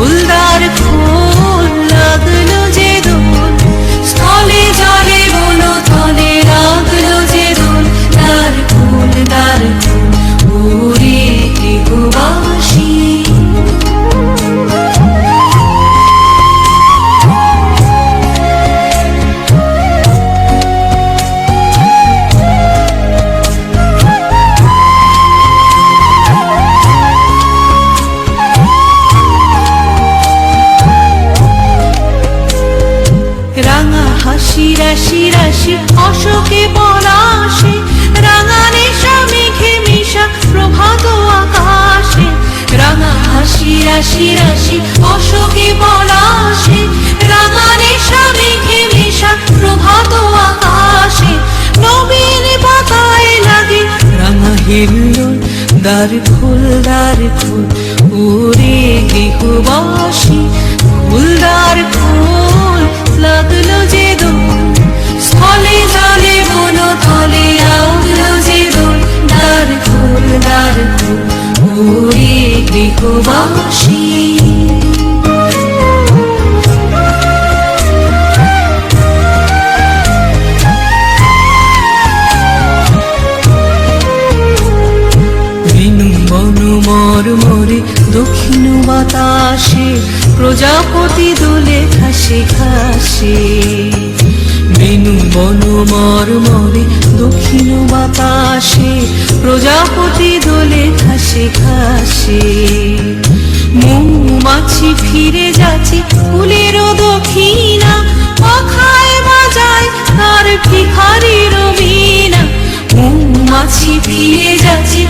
ফুলদার ফুল লাগলো যে দোল, স্থলে জলে বনো তলে লাগলো যে দোল। দ্বার ফুল ওরে গৃহবাসী, রাঙা হাসি রাশি রাশি অশোকে পলাশে, রাঙা নেশা মেঘে মিশা প্রভাত আকাশে। রাঙা হাসি রাশি রাশি অশোকে পলাশে, রাঙা নেশা মেঘে মিশা প্রভাত আকাশে। নবীন পাতায় লাগে রাঙা হিল্লোল, দ্বার ফুল ওরে গৃহবাসী। ফুলদার ফুল লাগলো যে দোল, স্থলে জলে বনো তলে লাগলো যে দোল। দ্বার ফুল ওরে গৃহবাসী। মরমরে দক্ষিণ বাতাসে, প্রজাপতি দোলে ঘাসে ঘাসে। বেনু বন মরমরে দক্ষিণ বাতাসে, প্রজাপতি দোলে ঘাসে ঘাসে। মৌমাছি ফিরে যাচ্ছে ফুলের দক্ষিণা, পাখায় বাজায় তার ভিখারির বীণা। মৌমাছি ফিরে যাচ্ছে